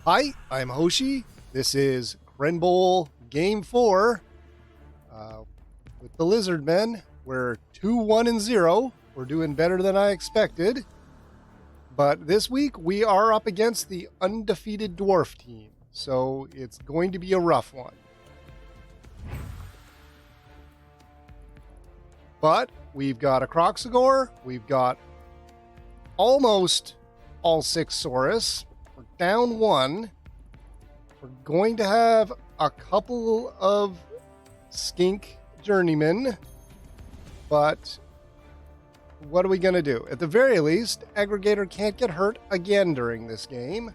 Hi, I'm Hoshi. This is Crenbowl Game 4 with the Lizardmen. We're 2-1-0. We're doing better than I expected. But this week we are up against the undefeated Dwarf team, so it's going to be a rough one. But we've got a Croxagore, we've got almost all 6 Saurus. We're down 1. We're going to have a couple of skink journeymen, but what are we going to do? At the very least, Aggregator can't get hurt again during this game.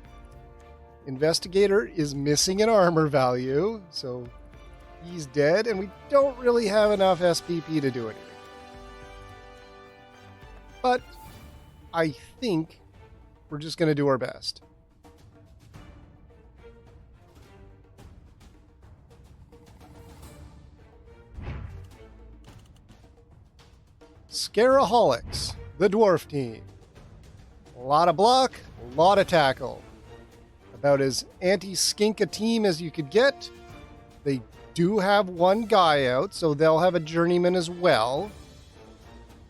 Investigator is missing an armor value, so he's dead, and we don't really have enough SPP to do anything. But I think we're just going to do our best. Scaraholics, the dwarf team. A lot of block, a lot of tackle. About as anti-skink a team as you could get. They do have one guy out, so they'll have a journeyman as well.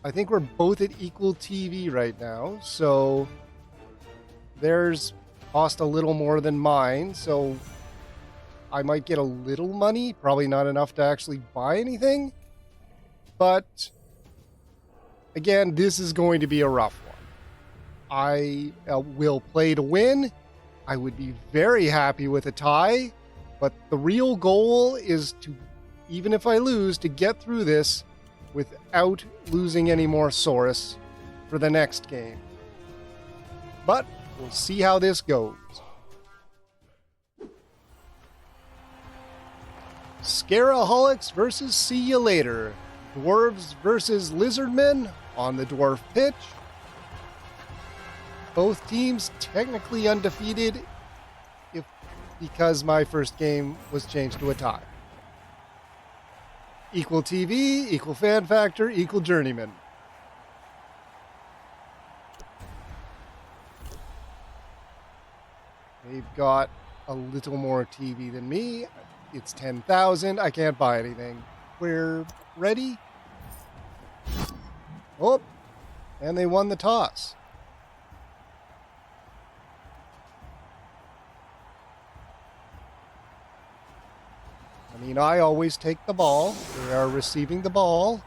I think we're both at equal TV right now, so theirs cost a little more than mine, so I might get a little money, probably not enough to actually buy anything, but again, this is going to be a rough one. I will play to win. I would be very happy with a tie, but the real goal is to, even if I lose, to get through this without losing any more Saurus for the next game. But we'll see how this goes. Scaraholics versus See You Later. Dwarves versus Lizardmen on the dwarf pitch. Both teams technically undefeated because my first game was changed to a tie. Equal TV, equal fan factor, equal journeyman. They've got a little more TV than me. It's 10,000. I can't buy anything. We're ready. Oh, and they won the toss. I mean, I always take the ball. They are receiving the ball.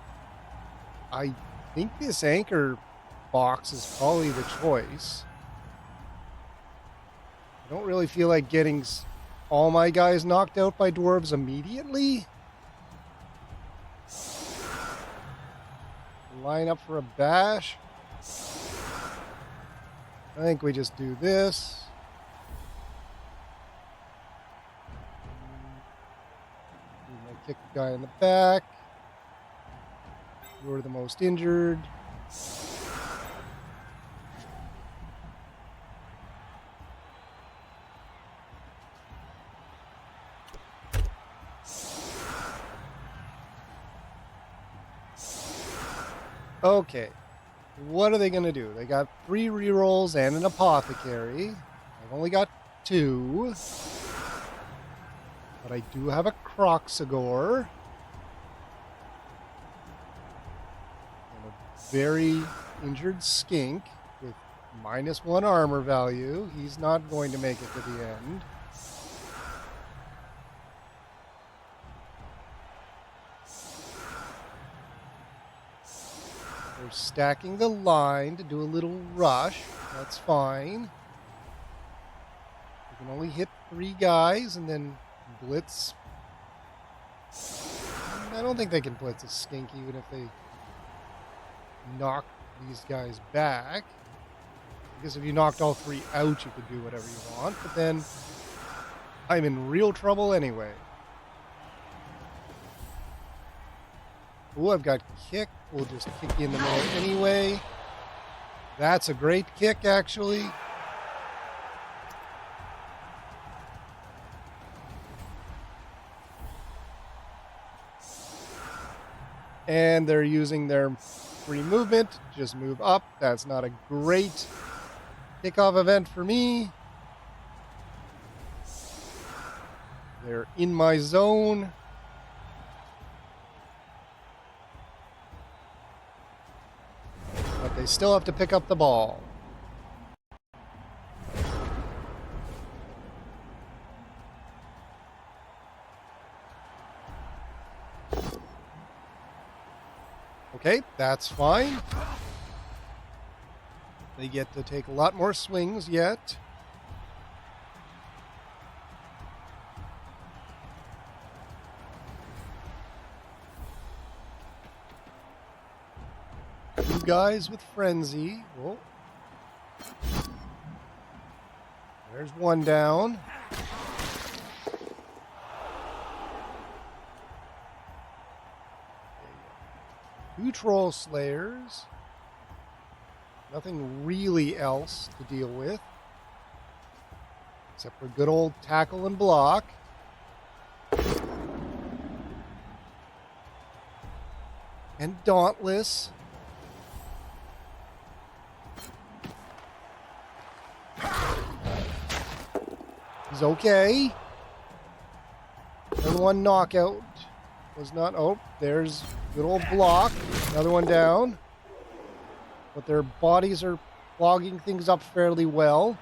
I think this anchor box is probably the choice. I don't really feel like getting all my guys knocked out by dwarves immediately. Line up for a bash. I think we just do this. Kick the guy in the back. You're the most injured. Okay. What are they going to do? They got 3 rerolls and an apothecary. I've only got 2. But I do have a Croxagore. And a very injured skink with -1 armor value. He's not going to make it to the end. They're stacking the line to do a little rush. That's fine. You can only hit 3 guys and then blitz. I don't think they can blitz a skink even if they knock these guys back. I guess if you knocked all 3 out, you could do whatever you want, but then I'm in real trouble anyway. Oh, I've got kick. We'll just kick you in the middle anyway. That's a great kick, actually. And they're using their free movement. Just move up. That's not a great kickoff event for me. They're in my zone. But they still have to pick up the ball. Okay, that's fine. They get to take a lot more swings yet. Two guys with frenzy. Oh. There's one down. Two troll slayers. Nothing really else to deal with. Except for good old tackle and block. And Dauntless. He's okay. Another one knockout. Was not... Oh, there's good old block. Another one down. But their bodies are clogging things up fairly well.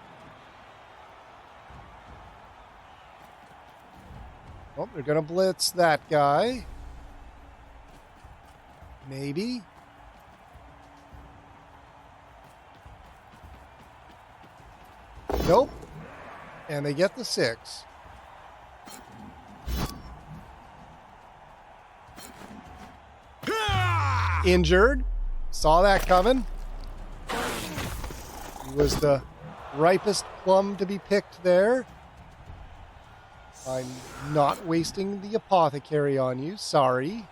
Oh, they're going to blitz that guy. Maybe. Nope. And they get the 6. Injured. Saw that coming. He was the ripest plum to be picked there. I'm not wasting the apothecary on you. Sorry.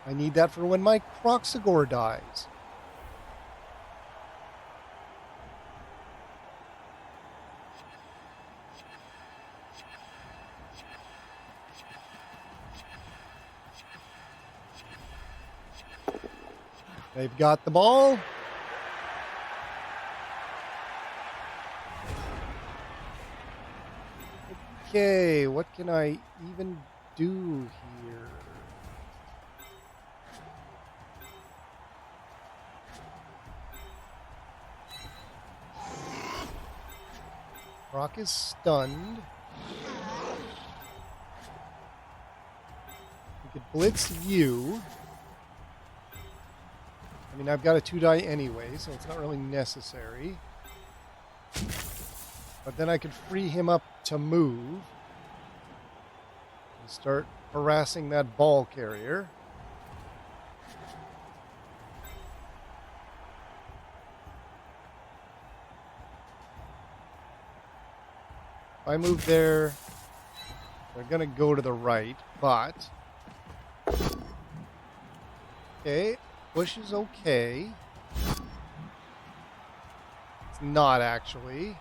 I need that for when my Croxagore dies. They've got the ball. Okay, what can I even do here? Croc is stunned. We could blitz you. I mean, I've got a 2-die anyway, so it's not really necessary. But then I could free him up to move and start harassing that ball carrier. If I move there, they're going to go to the right, but... Okay. Push is okay. It's not actually.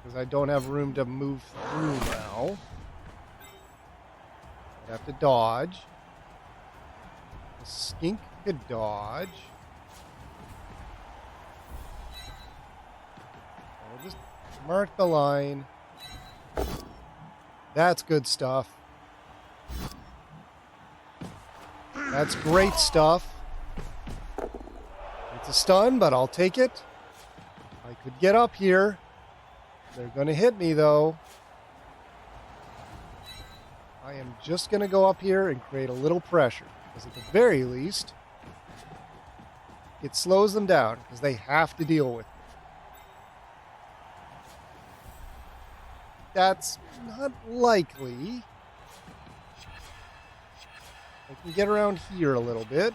Because I don't have room to move through now. I have to dodge. The skink could dodge. I'll just mark the line. That's good stuff. That's great stuff. It's a stun, but I'll take it. I could get up here. They're going to hit me, though. I am just going to go up here and create a little pressure. Because at the very least, it slows them down. Because they have to deal with me. That's not likely. I can get around here a little bit.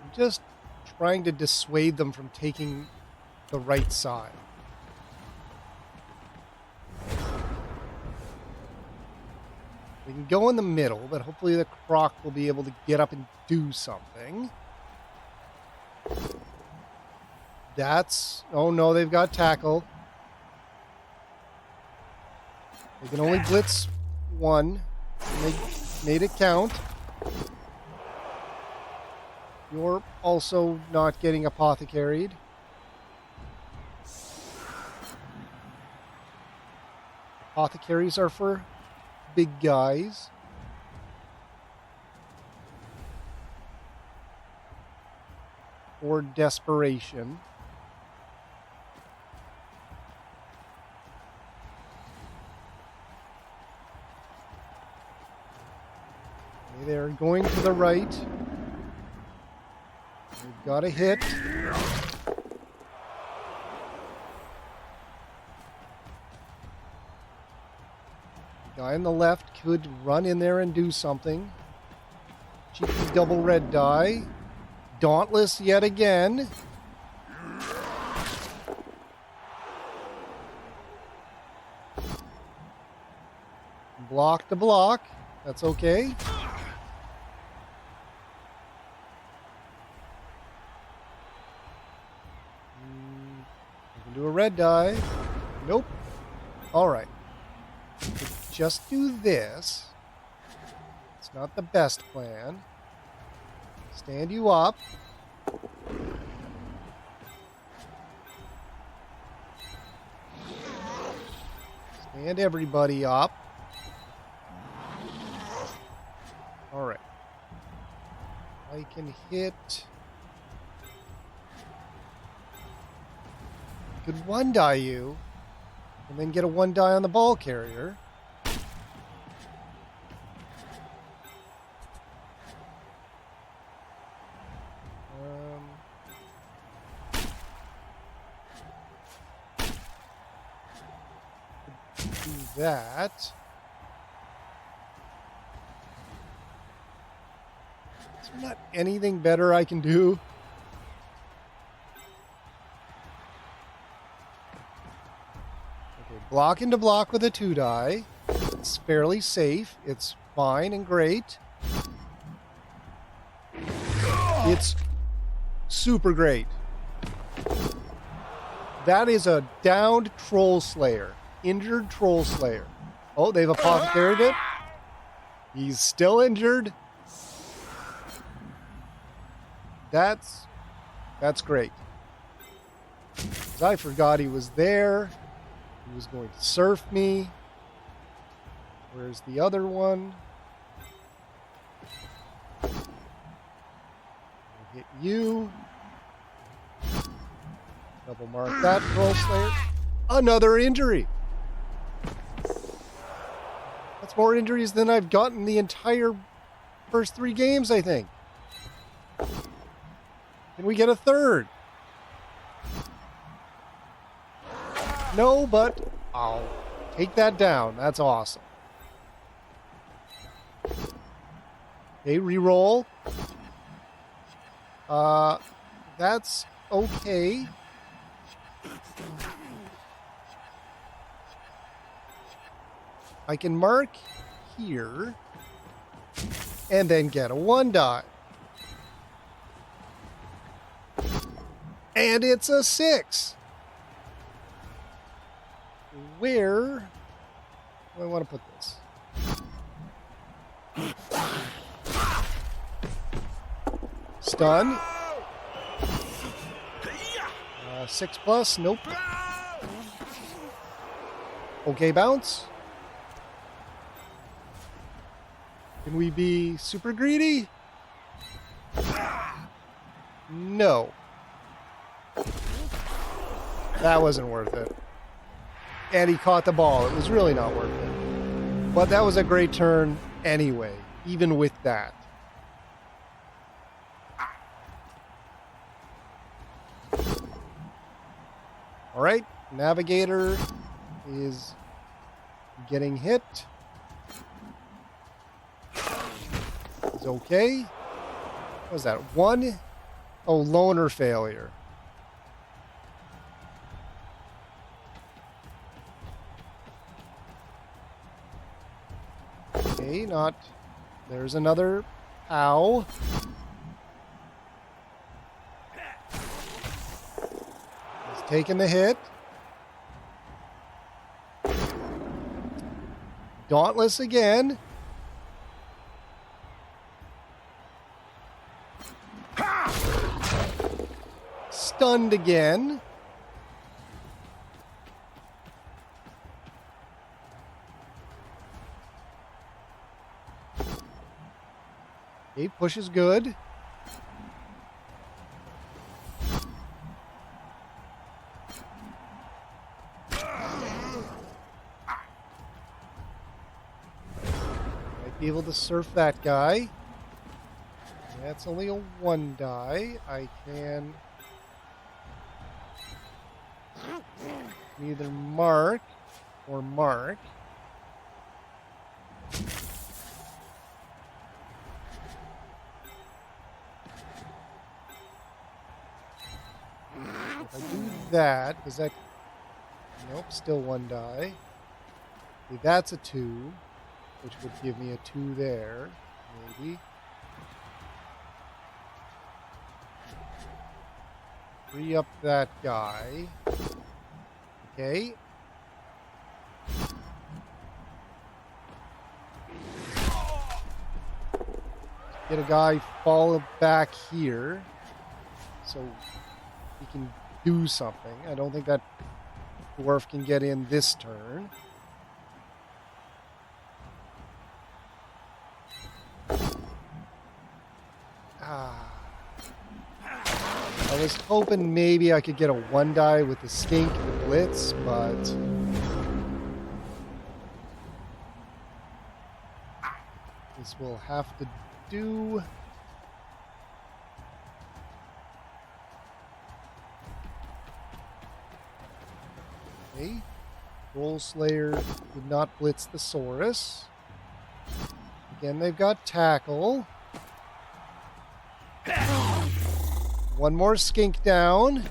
I'm just trying to dissuade them from taking the right side. We can go in the middle, but hopefully the Croc will be able to get up and do something. That's... Oh, no, they've got tackle. They can only blitz one. And they made it count. You're also not getting apothecaried. Apothecaries are for big guys. Or desperation. Okay, they're going to the right. They've got a hit. The guy on the left could run in there and do something. Cheeky double red die. Dauntless yet again. Block to block. That's okay. We can do a red die. Nope. All right. Just do this. It's not the best plan. Stand you up. Stand everybody up. All right. I can hit. I could one die you, and then get a one die on the ball carrier. Do that. Is there not anything better I can do? Okay, block into block with a 2-die. It's fairly safe. It's fine and great. It's super great. That is a downed Troll Slayer. Injured Troll Slayer. Oh, they've apothecaried it. He's still injured. That's great. 'Cause I forgot he was there. He was going to surf me. Where's the other one? I'll hit you. Double mark that Troll Slayer. Another injury. That's more injuries than I've gotten the entire first 3 games, I think. Can we get a third? No, but I'll take that down. That's awesome. Okay, reroll. That's okay. I can mark here and then get a 1-die. And it's a 6. Where do I want to put this? Stun. 6+, nope. Okay, bounce. Can we be super greedy? No. That wasn't worth it. And he caught the ball. It was really not worth it. But that was a great turn anyway, even with that. All right, Navigator is getting hit. Is okay. What was that? 1? Oh, loner failure. Okay, not. There's another ow. taking the hit. Dauntless again. Stunned again. Okay, push is good. Might be able to surf that guy. That's only a 1 die. I can either mark or mark. If I do that, does that... Nope, still 1 die. Okay, that's a 2, which would give me a 2 there, maybe. Free up that guy. Okay. Get a guy fall back here so he can do something. I don't think that dwarf can get in this turn. I was hoping maybe I could get a 1 die with the skink and the blitz, but this will have to do. Okay. Roll Slayer did not blitz the Saurus. Again, they've got tackle. 1 more skink down.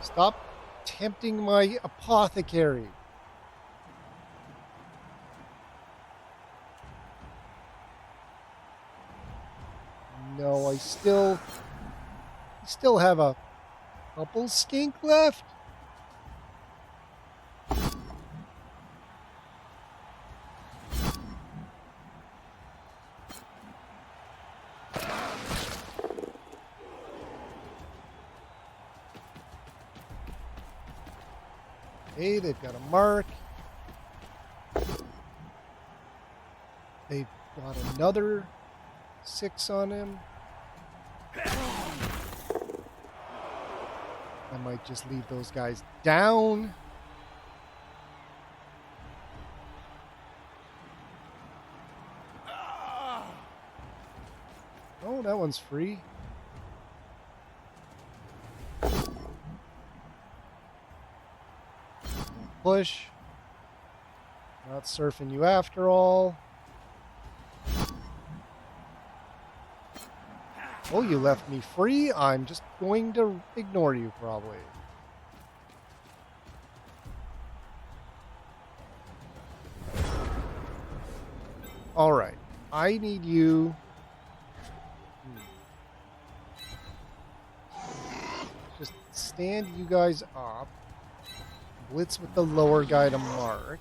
Stop tempting my apothecary. No, I still have a couple skink left. Okay, they've got a mark. They've got another 6 on him. I might just leave those guys down. Oh, that one's free. Push. Not surfing you after all. Oh, you left me free? I'm just going to ignore you, probably. Alright. I need you... Just stand you guys up. Blitz with the lower guy to mark.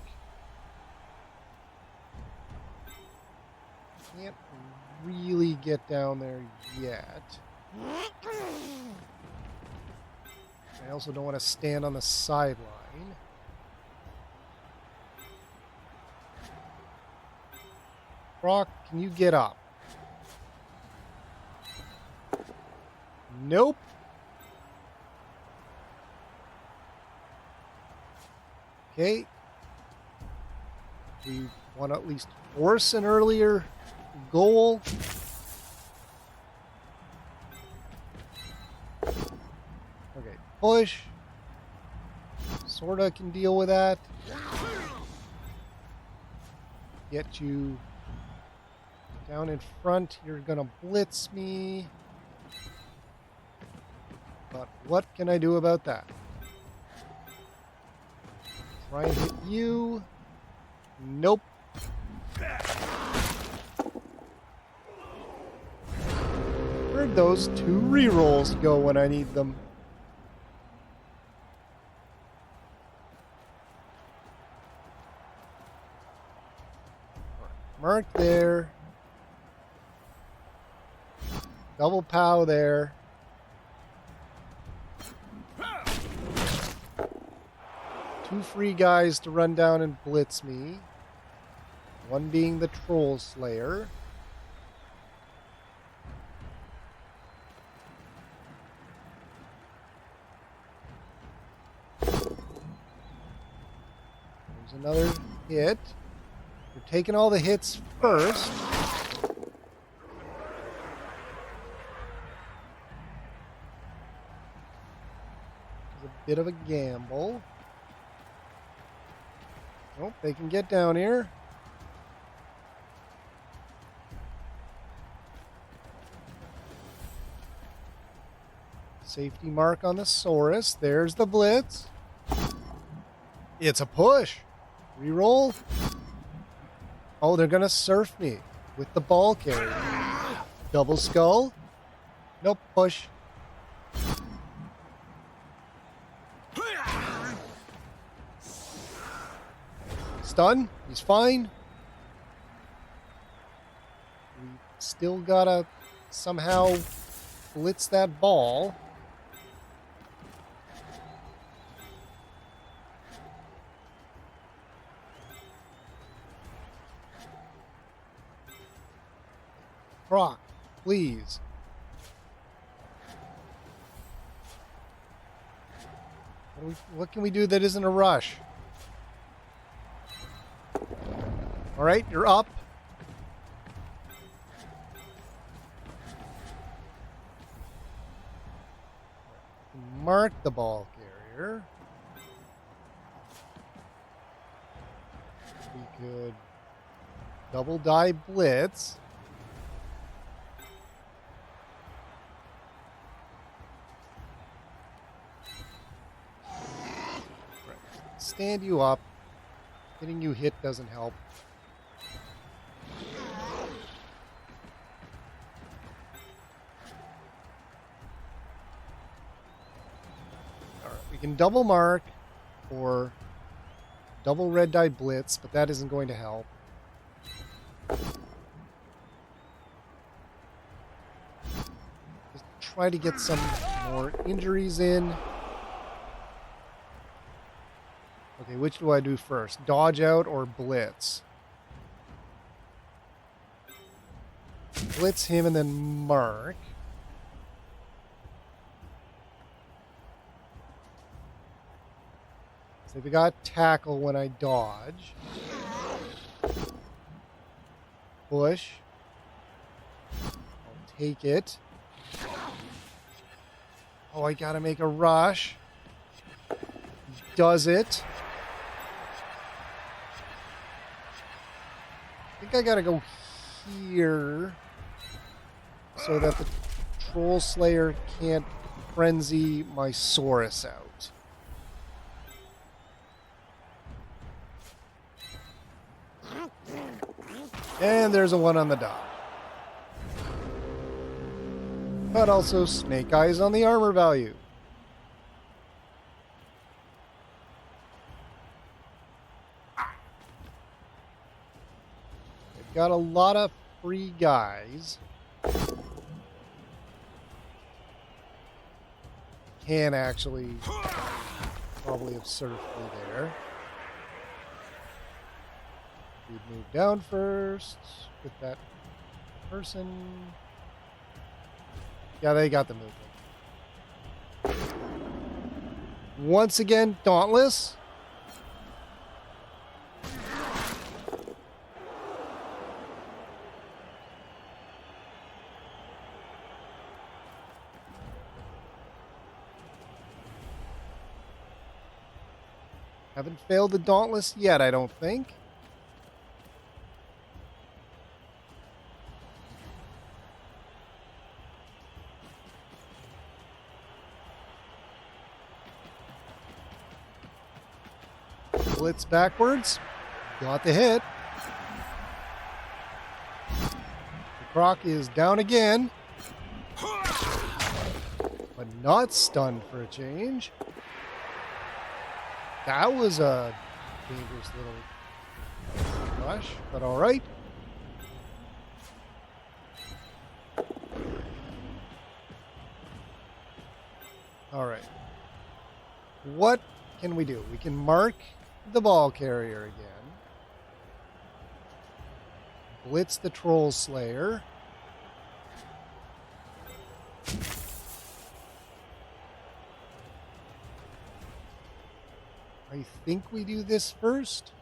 Can't really get down there yet. I also don't want to stand on the sideline. Brock, can you get up? Nope. Okay. We want to at least force an earlier goal. Okay, push. Sorta can deal with that. Get you down in front. You're gonna blitz me. But what can I do about that? Try and hit you. Nope. Where'd those 2 rerolls go when I need them? Mark there. Double pow there. Two free guys to run down and blitz me. One being the Troll Slayer. There's another hit. We're taking all the hits first. It's a bit of a gamble. Oh, they can get down here. Safety mark on the Saurus. There's the blitz. It's a push. Reroll. Oh, they're going to surf me with the ball carrier. Double skull. Nope, push. Stun. He's fine. We still gotta somehow blitz that ball. Croc, please. What can we do that isn't a rush? All right, you're up. Mark the ball carrier. We could double die blitz. Stand you up. Getting you hit doesn't help. Alright, we can double mark or double red die blitz, but that isn't going to help. Just try to get some more injuries in. Okay, which do I do first? Dodge out or blitz? Blitz him and then mark. So we got tackle when I dodge. Push. I'll take it. Oh, I gotta make a rush. Does it? I think I gotta go here so that the Troll Slayer can't frenzy my Saurus out. And there's a one on the dot. But also Snake Eyes on the armor value. Got a lot of free guys. Can actually probably have surfed me there. We'd move down first with that person. Yeah, they got the movement. Once again, Dauntless. Haven't failed the Dauntless yet, I don't think. Blitz backwards. Got the hit. The Croc is down again. But not stunned for a change. That was a dangerous little rush, but all right. All right. What can we do? We can mark the ball carrier again. Blitz the Troll Slayer. I think we do this first.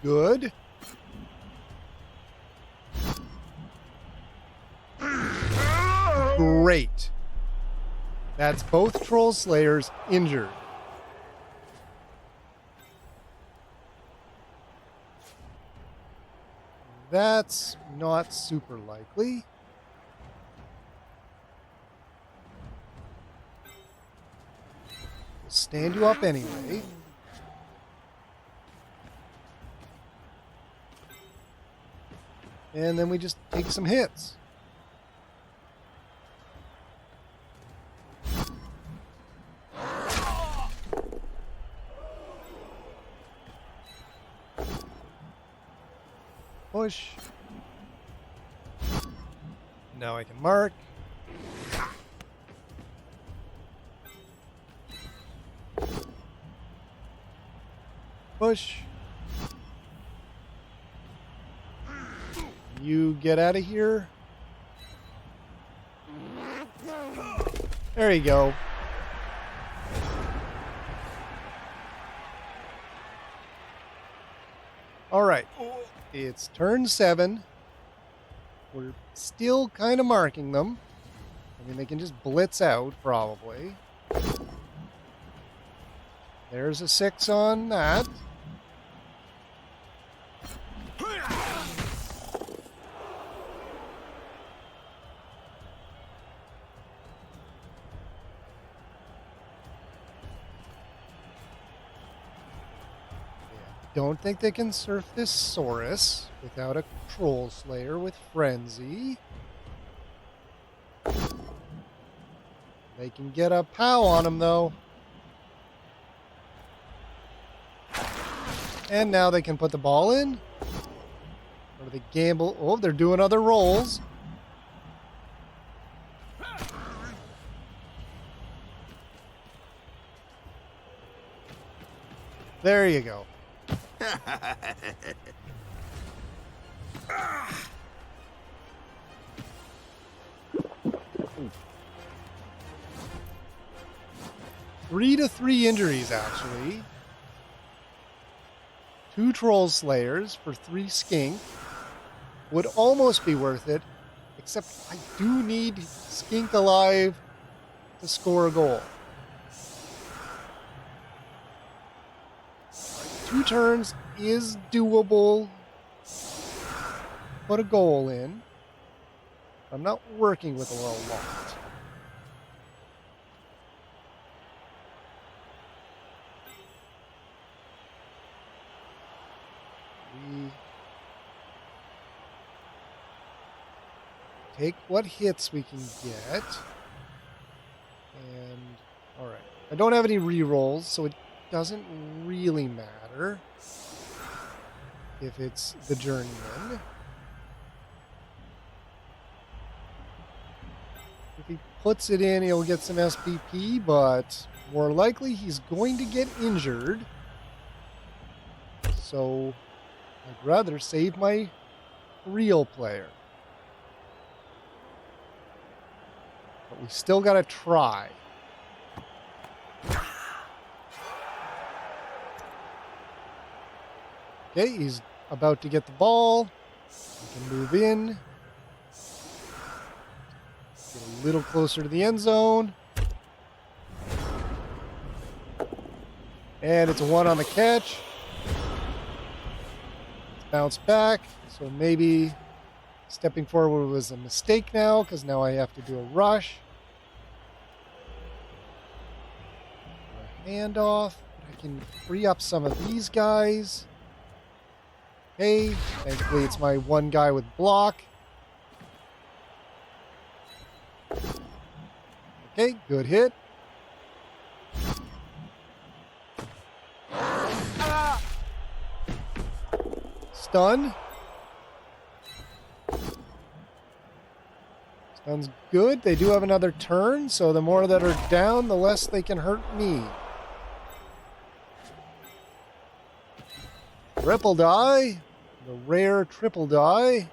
Good. Great. That's both Troll Slayers injured. That's not super likely. We'll stand you up anyway. And then we just take some hits. Push. Now I can mark. Push. You get out of here. There you go. All right. It's turn 7. We're still kind of marking them. I mean, they can just blitz out, probably. There's a 6 on that. Don't think they can surf this Saurus without a Troll Slayer with Frenzy. They can get a POW on him, though. And now they can put the ball in. Or do they gamble? Oh, they're doing other rolls. There you go. Three to 3 injuries, actually. 2 Troll Slayers for 3 Skink. Would almost be worth it, except I do need Skink alive to score a goal. 2 turns is doable. Put a goal in. I'm not working with a lot. We take what hits we can get. And, alright. I don't have any rerolls, so it doesn't really matter if it's the Journeyman. If he puts it in, he'll get some SPP, but more likely he's going to get injured. So I'd rather save my real player. But we still got to try. Okay, he's about to get the ball. He can move in. Get a little closer to the end zone. And it's a 1 on the catch. Let's bounce back. So maybe stepping forward was a mistake now, because now I have to do a rush. A handoff. I can free up some of these guys. Hey, thankfully it's my one guy with block. Okay, good hit. Stun. Sounds good. They do have another turn, so the more that are down, the less they can hurt me. Triple die. The rare triple die.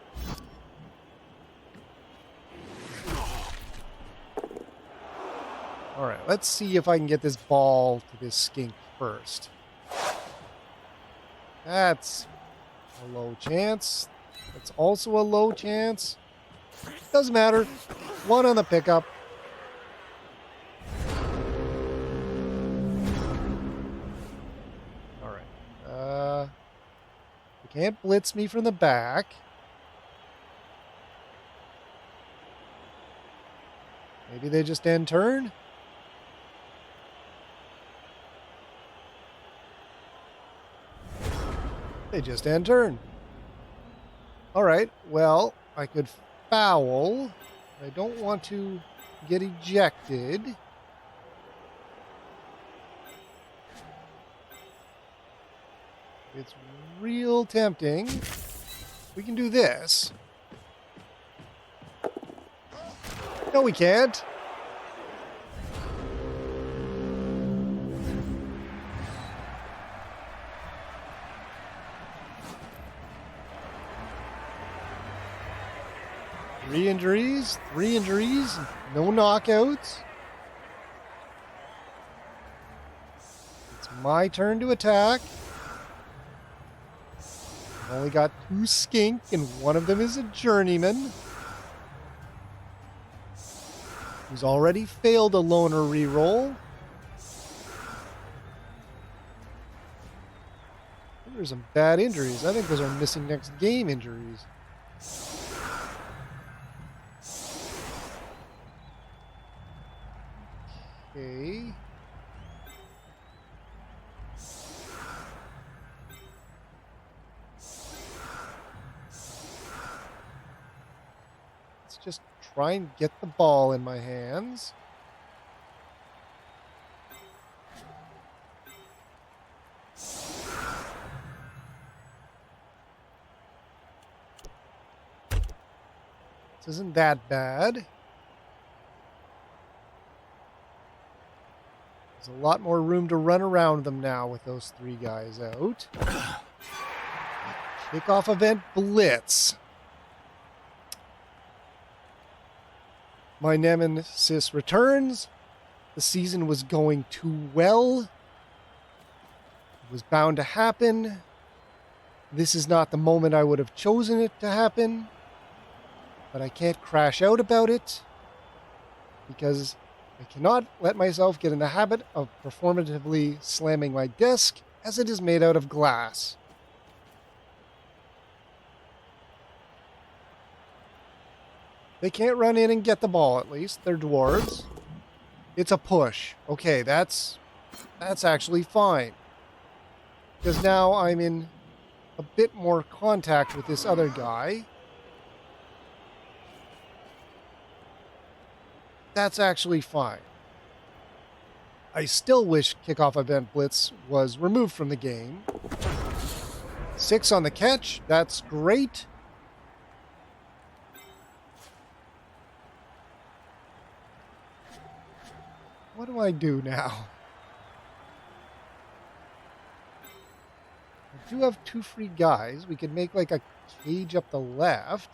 Alright, let's see if I can get this ball to this skink first. That's a low chance. That's also a low chance. Doesn't matter. One on the pickup. Alright. You can't blitz me from the back. Maybe they just end turn? They just end turn. Alright, well, I could foul. I don't want to get ejected. It's real tempting. We can do this. No, we can't. Three injuries, no knockouts. It's my turn to attack. I've only got 2 skink, and one of them is a journeyman who's already failed a loner reroll. There's some bad injuries. I think those are missing next game injuries. Okay. Let's just try and get the ball in my hands. This isn't that bad. There's a lot more room to run around them now with those 3 guys out. Kickoff event blitz. My nemesis returns. The season was going too well. It was bound to happen. This is not the moment I would have chosen it to happen. But I can't crash out about it because I cannot let myself get in the habit of performatively slamming my desk as it is made out of glass. They can't run in and get the ball, at least. They're dwarves. It's a push. Okay, that's actually fine. Because now I'm in a bit more contact with this other guy. That's actually fine. I still wish Kickoff Event Blitz was removed from the game. 6 on the catch. That's great. What do I do now? I do have 2 free guys. We could make like a cage up the left.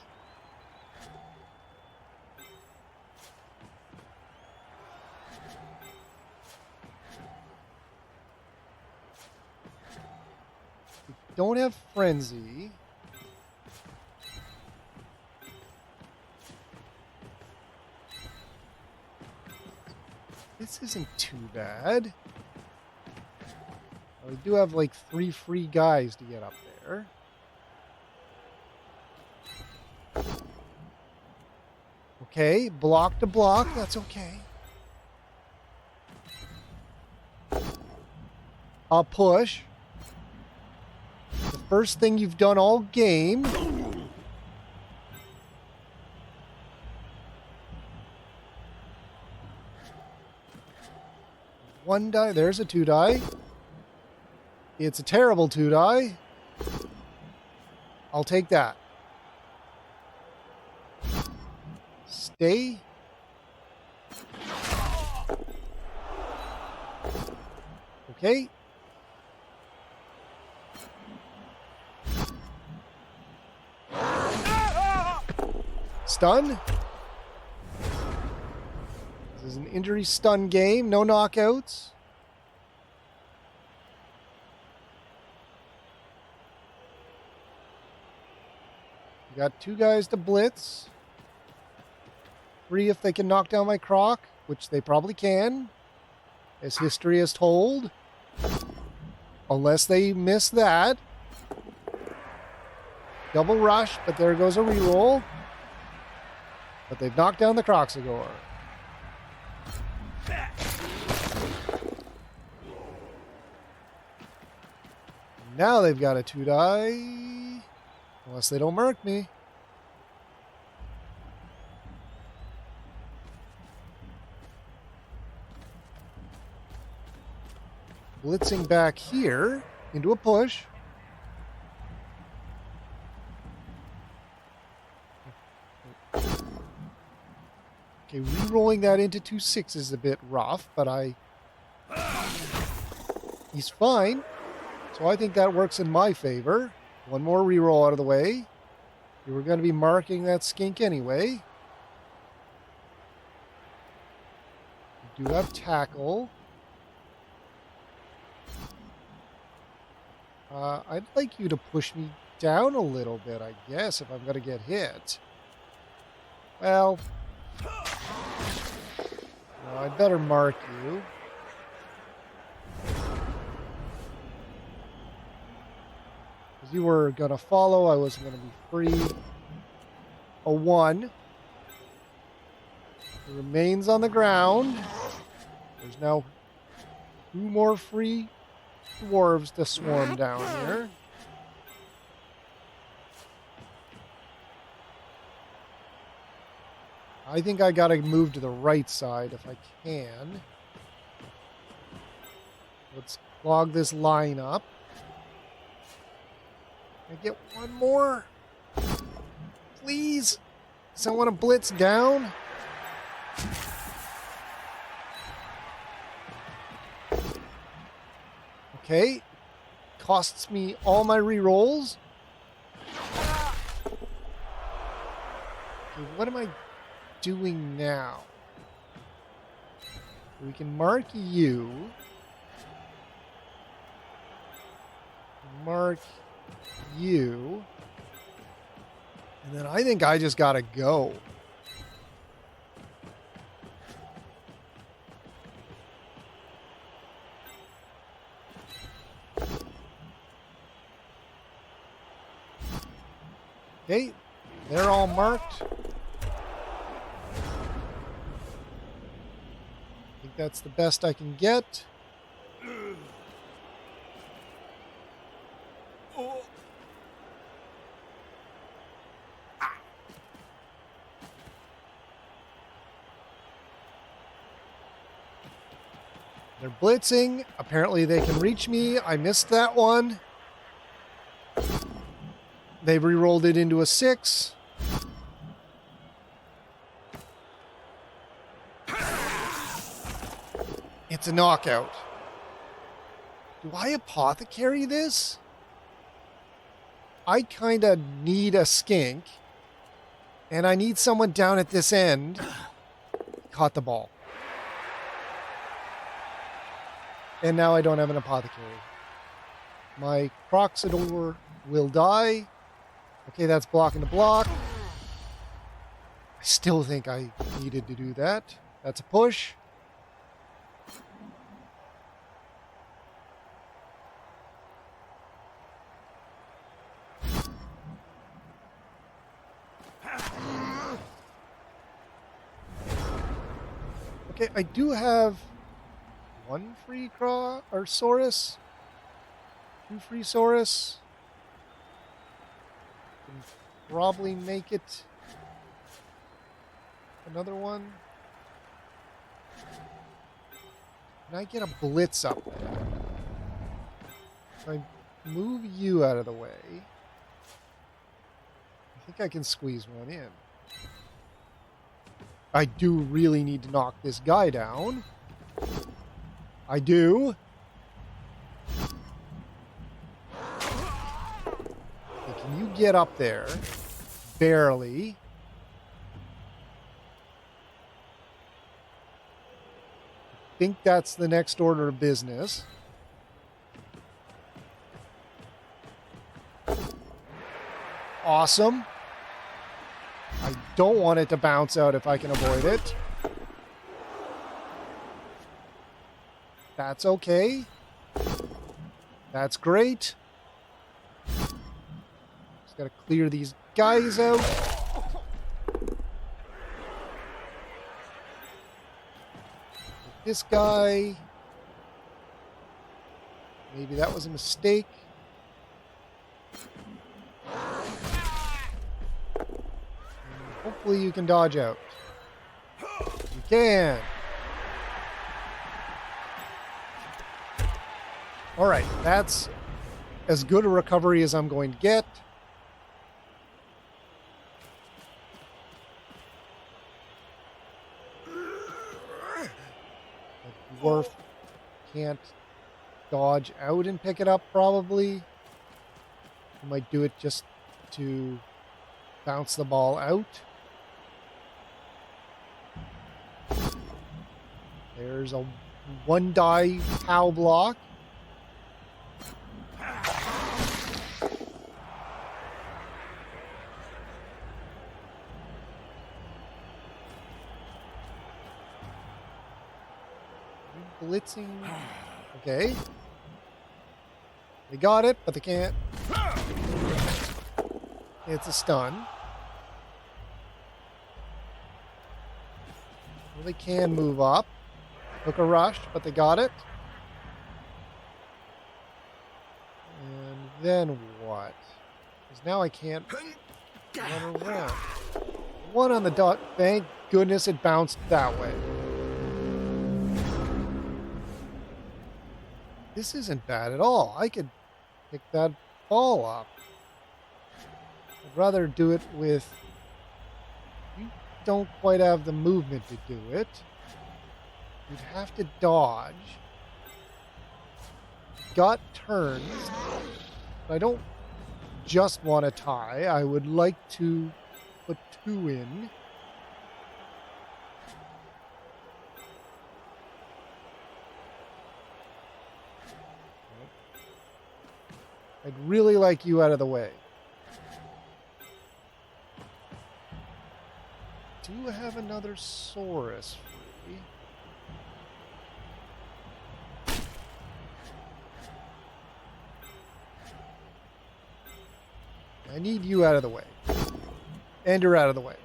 Don't have frenzy. This isn't too bad. We do have like 3 free guys to get up there. Okay, block to block, that's okay. I'll push. The first thing you've done all game. One die. There's a 2 die. It's a terrible 2 die. I'll take that. Stay. Okay. Stun. This is an injury stun game. No knockouts. You got 2 guys to blitz. 3 if they can knock down my croc, which they probably can, as history has told. Unless they miss that. Double rush, but there goes a reroll. But they've knocked down the Croxagore. Now they've got a 2-die. Unless they don't mark me. Blitzing back here into a push. Okay, re-rolling that into 2-6 is a bit rough, but he's fine. So I think that works in my favor. One more re-roll out of the way. You were going to be marking that skink anyway. You do have tackle. I'd like you to push me down a little bit, I guess, if I'm going to get hit. Well, no, I'd better mark you. Because you were going to follow, I wasn't going to be free. A 1. It remains on the ground. There's now 2 more free dwarves to swarm down here. I think I gotta move to the right side if I can. Let's clog this line up. Can I get one more? Please? Does I want to blitz down? Okay. Costs me all my rerolls. Okay, what am I doing now? We can mark you. Mark you. And then I think I just gotta go. Okay, they're all marked. I think that's the best I can get. They're blitzing. Apparently they can reach me. I missed that one. They've re-rolled it into a 6. It's a knockout. Do I apothecary this? I kind of need a skink. And I need someone down at this end. Caught the ball. And now I don't have an apothecary. My Croxador will die. Okay, that's blocking the block. I still think I needed to do that. That's a push. Okay, I do have 1 free Saurus. 2 free Saurus. Can probably make it another one. Can I get a blitz up there? If I move you out of the way, I think I can squeeze one in. I do really need to knock this guy down. I do. Okay, can you get up there? Barely. I think that's the next order of business. Awesome. I don't want it to bounce out if I can avoid it. That's okay. That's great. Just gotta clear these guys out. This guy. Maybe that was a mistake. Hopefully you can dodge out. You can. Alright, that's as good a recovery as I'm going to get. The dwarf can't dodge out and pick it up, probably. I might do it just to bounce the ball out. There's a one die POW block. Blitzing. Okay. They got it, but they can't. It's a stun. Well, they can move up. Took a rush, but they got it. And then what? Because now I can't run around. One on the dot. Thank goodness it bounced that way. This isn't bad at all. I could pick that ball up. I'd rather do it with... You don't quite have the movement to do it. You'd have to dodge. Got turns. But I don't just want to tie. I would like to put 2 in. I'd really like you out of the way. Do have another Saurus free. I need you out of the way. And you're out of the way.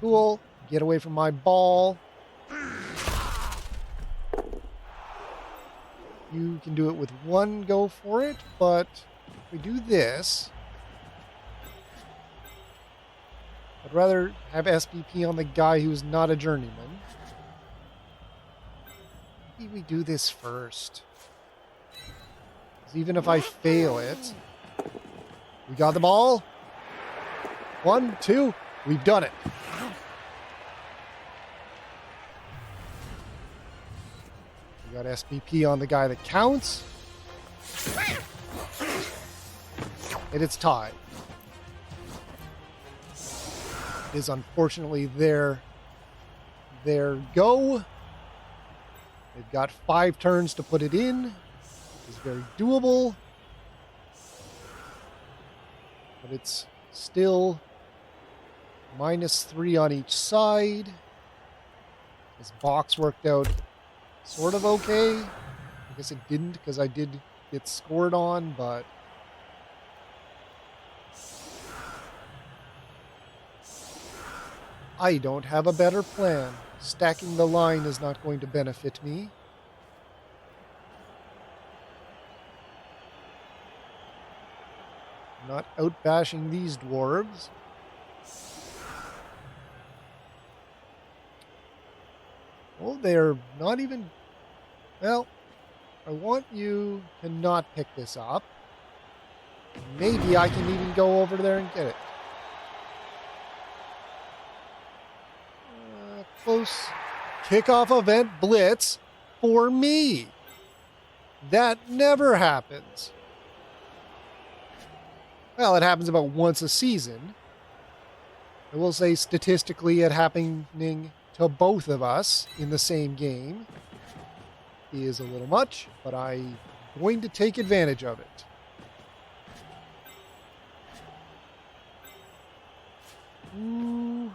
Cool. Get away from my ball. You can do it with 1 go for it, but if we do this, I'd rather have SPP on the guy who's not a journeyman. Maybe we do this first. 'Cause even if I fail it, we got the ball. 1, 2, we've done it. We got SPP on the guy that counts. And it's tied. It is unfortunately their go. They've got 5 turns to put it in. It's very doable. But it's still -3 on each side. This box worked out sort of okay. I guess it didn't because I did get scored on, but I don't have a better plan. Stacking the line is not going to benefit me. I'm not outbashing these dwarves. Well, they're not even... Well, I want you to not pick this up. Maybe I can even go over there and get it. close kickoff event blitz for me. That never happens. Well, it happens about once a season. I will say statistically it happening to both of us in the same game is a little much, but I'm going to take advantage of it. Ooh.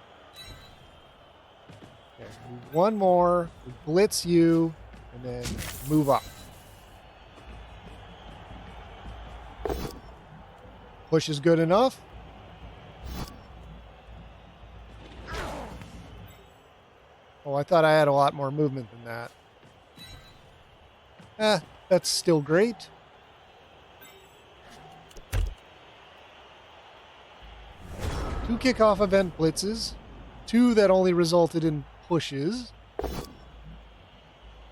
Okay, one more. We blitz you, and then move up. Push is good enough. Oh, I thought I had a lot more movement than that. That's still great. Two kickoff event blitzes. Two that only resulted in pushes.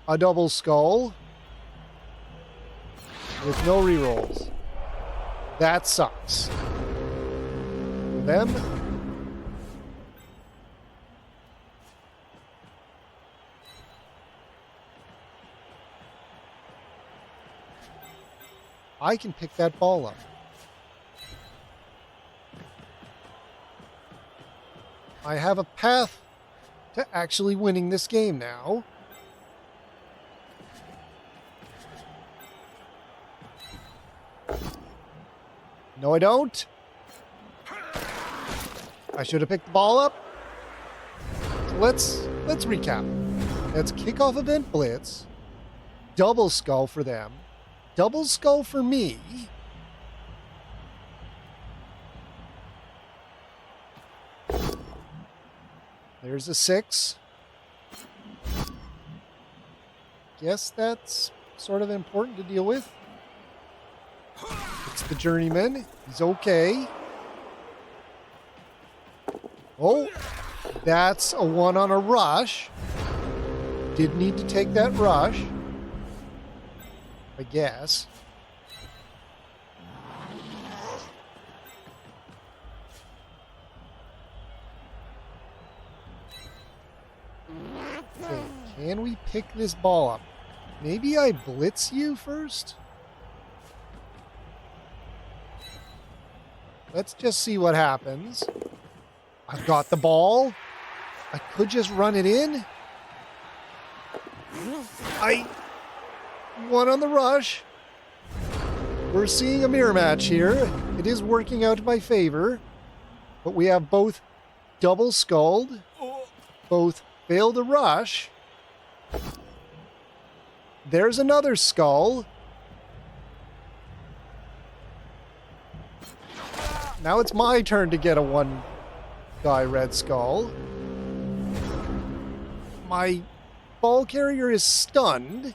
A double skull. With no rerolls. That sucks. Them. I can pick that ball up. I have a path to actually winning this game now. No, I don't. I should have picked the ball up. So let's recap. That's kickoff event blitz. Double skull for them. Double skull for me. There's a 6. Guess that's sort of important to deal with. It's the journeyman. He's okay. Oh, that's a 1 on a rush. Did need to take that rush, I guess. Okay, can we pick this ball up? Maybe I blitz you first? Let's just see what happens. I've got the ball. I could just run it in. I won on the rush. We're seeing a mirror match here. It is working out in my favor. But we have both double skulled, both failed to rush. There's another skull. Now it's my turn to get a 1 guy red skull. My ball carrier is stunned.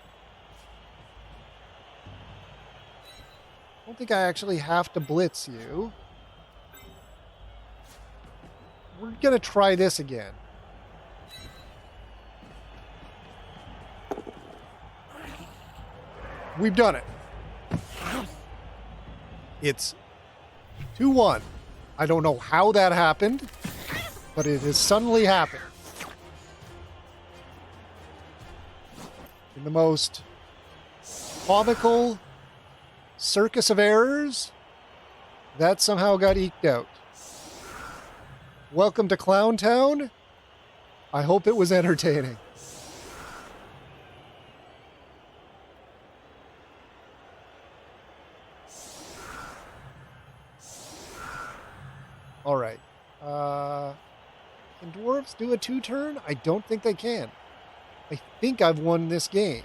I don't think I actually have to blitz you. We're going to try this again. We've done it. It's 2-1. I don't know how that happened, but it has suddenly happened. In the most comical circus of errors, that somehow got eked out. Welcome to Clown Town. I hope it was entertaining. All right. Can Dwarfs do a 2-turn? I don't think they can. I think I've won this game.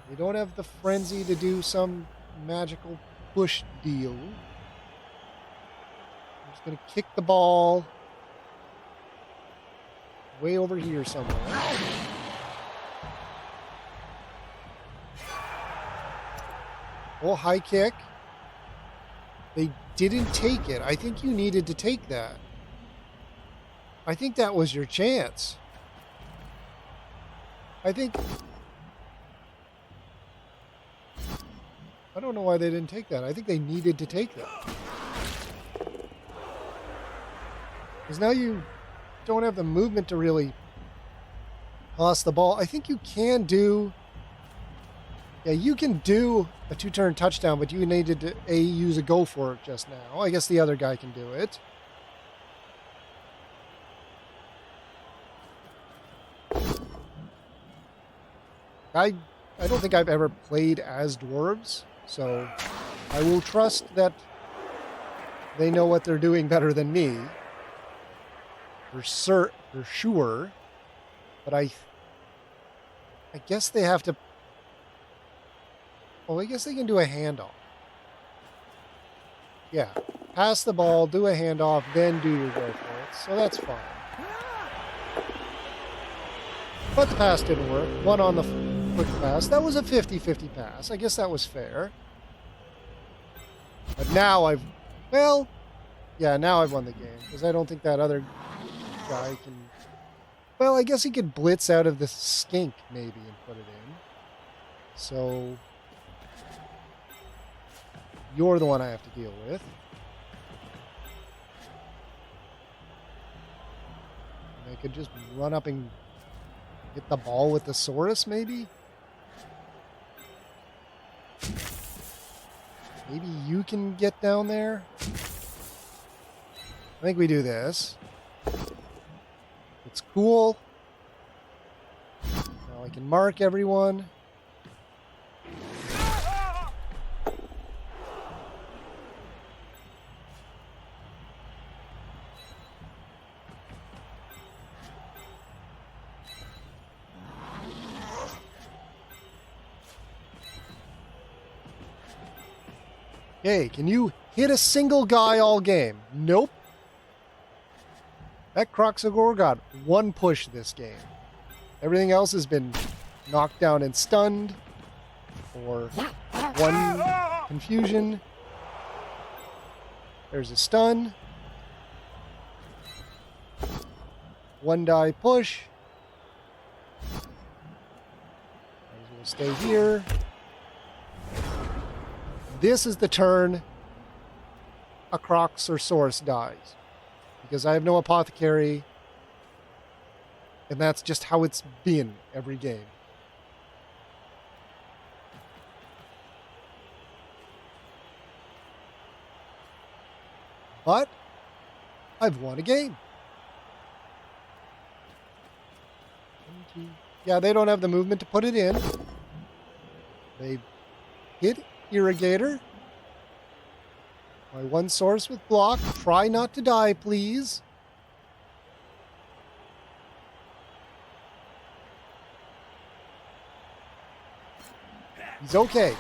They don't have the frenzy to do some magical push deal. I'm just going to kick the ball way over here somewhere. Oh, high kick. They didn't take it. I think you needed to take that. I think that was your chance. I think... I don't know why they didn't take that. I think they needed to take that. Because now you don't have the movement to really toss the ball. I think you can do... Yeah, you can do a 2-turn touchdown, but you needed to use a go for it just now. I guess the other guy can do it. I don't think I've ever played as dwarves, so I will trust that they know what they're doing better than me. For sure. But I guess they have to... Well, I guess they can do a handoff. Yeah. Pass the ball, do a handoff, then do your go for it. So that's fine. But the pass didn't work. One on the quick pass. That was a 50-50 pass. I guess that was fair. But now I've... Well, yeah, now I've won the game. Because I don't think that other guy can... Well, I guess he could blitz out of the skink, maybe, and put it in. So... You're the one I have to deal with. And I could just run up and hit the ball with the Saurus, maybe? Maybe you can get down there? I think we do this. It's cool. Now I can mark everyone. Hey, can you hit a single guy all game? Nope. That Croxagore got one push this game. Everything else has been knocked down and stunned. Or one confusion. There's a stun. One die push. Might as well stay here. This is the turn a Crocs or Source dies. Because I have no apothecary. And that's just how it's been every game. But I've won a game. Yeah, they don't have the movement to put it in. They hit Irrigator. My one Source with block. Try not to die, please. He's okay.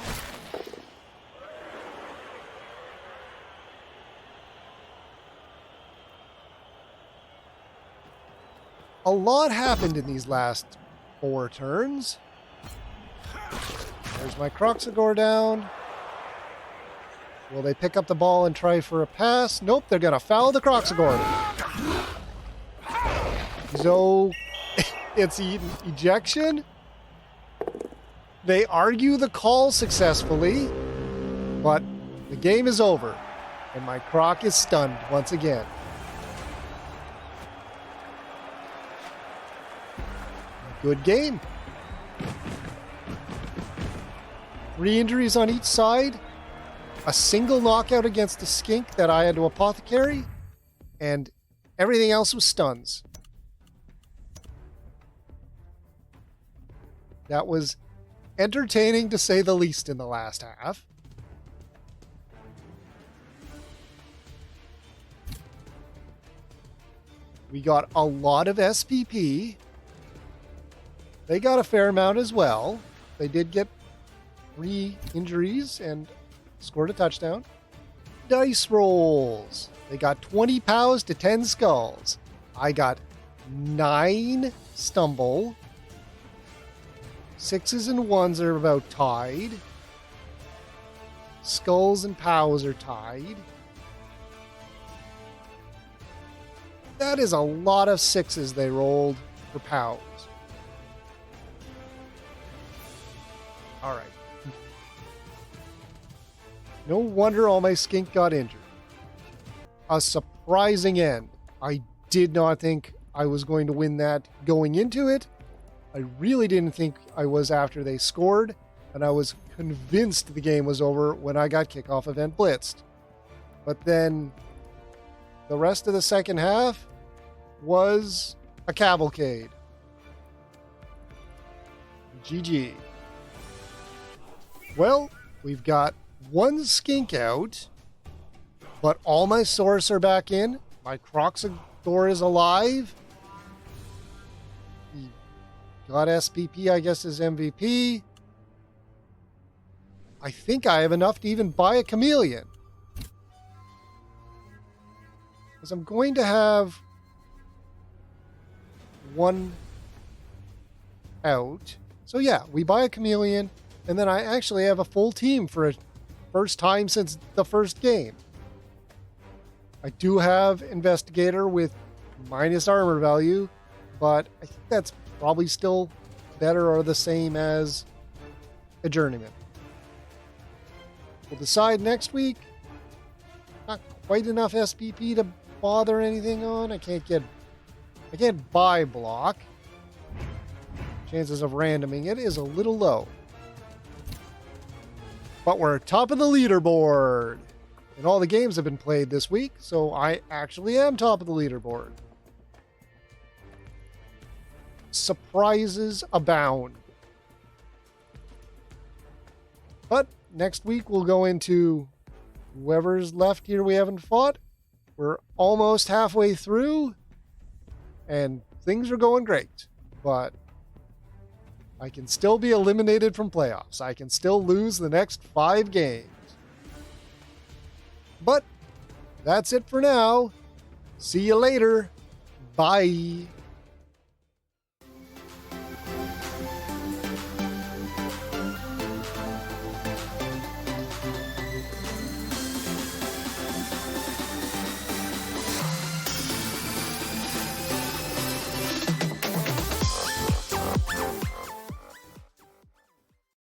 A lot happened in these last 4 turns. There's my Croxagore down. Will they pick up the ball and try for a pass? Nope, they're going to foul the Croxagore. So, it's ejection. They argue the call successfully, but the game is over, and my Croc is stunned once again. Good game. 3 injuries on each side. A single knockout against a skink that I had to apothecary. And everything else was stuns. That was entertaining to say the least in the last half. We got a lot of SPP. They got a fair amount as well. They did get 3 injuries and scored a touchdown. Dice rolls. They got 20 pows to 10 skulls. I got 9 stumble. 6s and 1s are about tied. Skulls and pows are tied. That is a lot of 6s they rolled for pows. All right. No wonder all my skink got injured. A surprising end. I did not think I was going to win that going into it. I really didn't think I was after they scored, and I was convinced the game was over when I got kickoff event blitzed. But then the rest of the second half was a cavalcade. GG. Well, we've got one skink out, but all my source are back in. My Croxador is alive. He got SPP, I guess, as MVP. I think I have enough to even buy a chameleon. Because I'm going to have one out. So yeah, we buy a chameleon, and then I actually have a full team for a first time since the first game. I do have Investigator with minus armor value, but I think that's probably still better or the same as a Journeyman. We'll decide next week. Not quite enough SPP to bother anything on. I can't buy block. Chances of randoming it is a little low. But we're top of the leaderboard. And all the games have been played this week, so I actually am top of the leaderboard. Surprises abound. But next week we'll go into whoever's left here we haven't fought. We're almost halfway through, and things are going great. But I can still be eliminated from playoffs. I can still lose the next 5 games. But that's it for now. See you later. Bye.